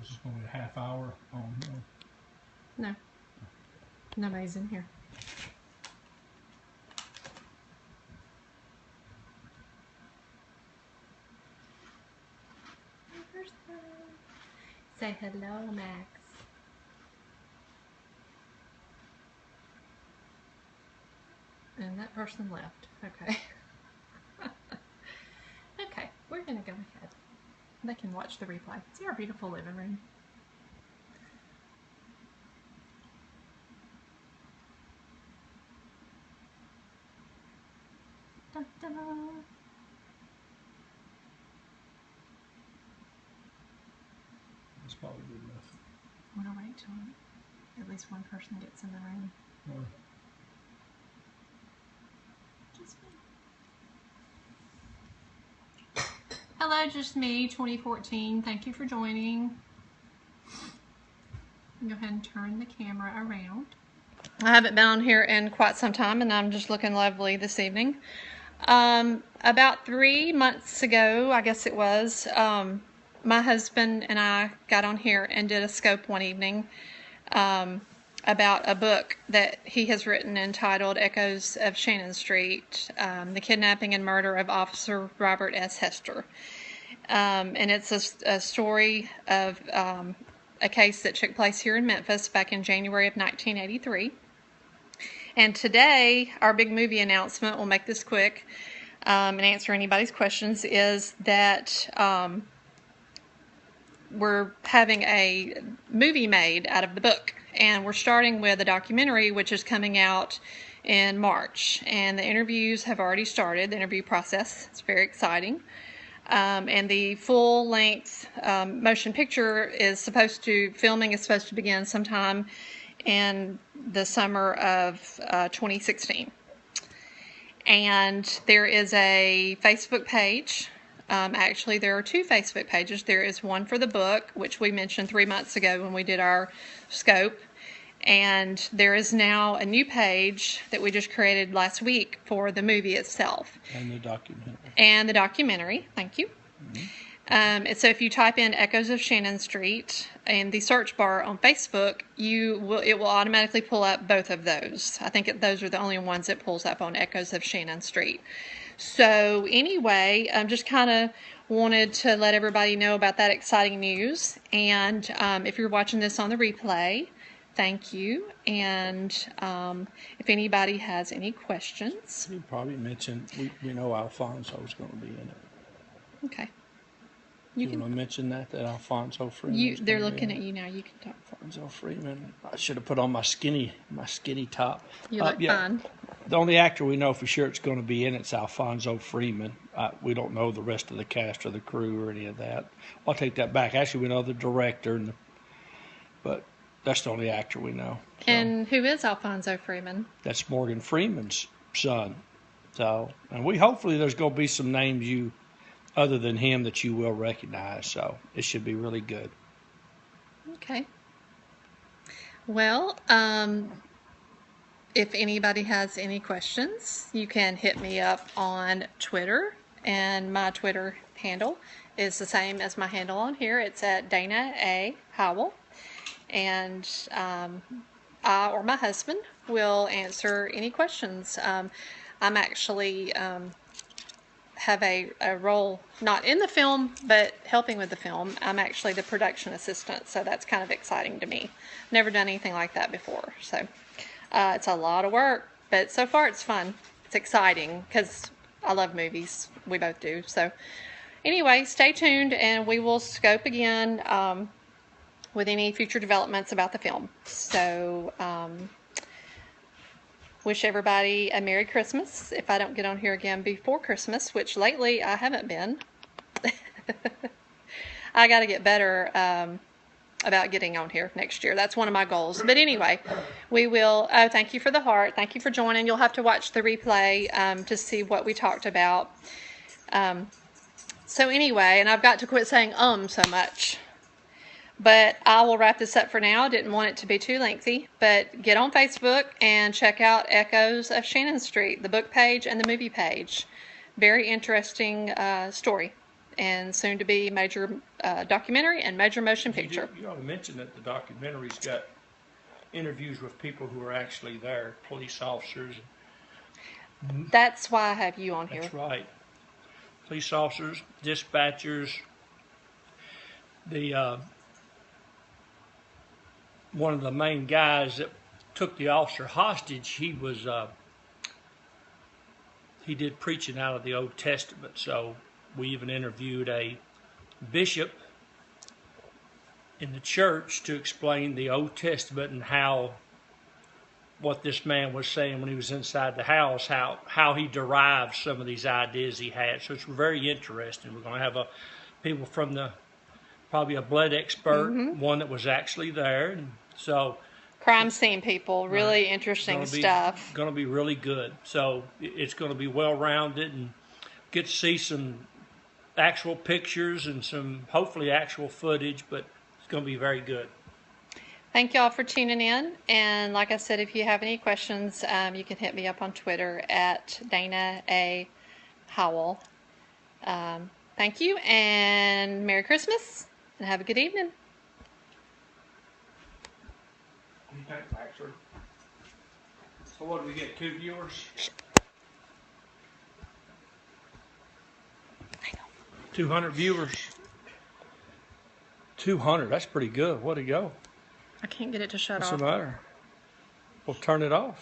This is going to be a half hour on here. No. Nobody's in here. Say hello, Max. And that person left. Okay. Okay, we're going to go ahead. They can watch the replay. See our beautiful living room. Dun, dun. That's probably good enough. I'm going to wait till at least one person gets in the room. Or Just me. Hello, just me, 2014. Thank you for joining. Go ahead and turn the camera around. I haven't been on here in quite some time, and I'm just looking lovely this evening. About 3 months ago, I guess it was, my husband and I got on here and did a scope one evening about a book that he has written entitled Echoes of Shannon Street, The Kidnapping and Murder of Officer Robert S. Hester. And it's a story of a case that took place here in Memphis back in January of 1983. And today, our big movie announcement, we'll make this quick and answer anybody's questions, is that we're having a movie made out of the book. And we're starting with a documentary, which is coming out in March. And the interviews have already started, the interview process. It's very exciting. And the full-length motion picture filming is supposed to begin sometime in the summer of 2016. And there is a Facebook page. Actually, there are 2 Facebook pages. There is one for the book, which we mentioned 3 months ago when we did our scope. And there is now a new page that we just created last week for the movie itself. and the documentary. And the documentary, thank you. Mm-hmm. And so if you type in Echoes of Shannon Street in the search bar on Facebook, it will automatically pull up both of those. I think those are the only ones it pulls up on Echoes of Shannon Street. So anyway, just kind of wanted to let everybody know about that exciting news. And if you're watching this on the replay, thank you. And if anybody has any questions. You probably mentioned, we know Alfonso's going to be in it. Okay. You want to mention that Alfonso Freeman? They're looking at you now. You can talk. Alfonso Freeman. I should have put on my skinny top. You look fine. The only actor we know for sure it's going to be in it's Alfonso Freeman. We don't know the rest of the cast or the crew or any of that. I'll take that back. Actually, we know the director, but that's the only actor we know. So, and who is Alfonso Freeman? That's Morgan Freeman's son. So, and hopefully there's going to be some names other than him that you will recognize. So it should be really good. Okay. Well, if anybody has any questions, you can hit me up on Twitter, and my Twitter handle is the same as my handle on here. It's at Dana A. Howell, and I or my husband will answer any questions. I'm actually have a role not in the film but helping with the film. I'm actually the production assistant, so that's kind of exciting to me. Never done anything like that before, so it's a lot of work, but so far it's fun. It's exciting because I love movies. We both do. So anyway, stay tuned and we will scope again with any future developments about the film. So wish everybody a Merry Christmas if I don't get on here again before Christmas, which lately I haven't been. I got to get better about getting on here next year. That's one of my goals. But anyway, we will. Oh, thank you for the heart. Thank you for joining. You'll have to watch the replay to see what we talked about. So anyway, and I've got to quit saying so much. But I will wrap this up for now. I didn't want it to be too lengthy. But get on Facebook and check out Echoes of Shannon Street, the book page and the movie page. Very interesting story. and soon to be major documentary and major motion picture. You ought to mention that the documentary's got interviews with people who are actually there, police officers. That's why I have you on here. That's right. Police officers, dispatchers. The one of the main guys that took the officer hostage, he did preaching out of the Old Testament. So we even interviewed a bishop in the church to explain the Old Testament and what this man was saying when he was inside the house, how he derived some of these ideas he had. So it's very interesting. We're going to have people from probably a blood expert, one that was actually there, and so crime scene people, really interesting stuff. Going to be really good. So it's going to be well rounded and get to see some actual pictures and some hopefully actual footage, but it's going to be very good. Thank y'all for tuning in. And like I said, if you have any questions, you can hit me up on Twitter at Dana A. Howell. Thank you, and Merry Christmas, and have a good evening. So what do we get, 2 viewers? 200 viewers. 200, that's pretty good. What'd it go? I can't get it to shut off. What's the matter? We'll turn it off.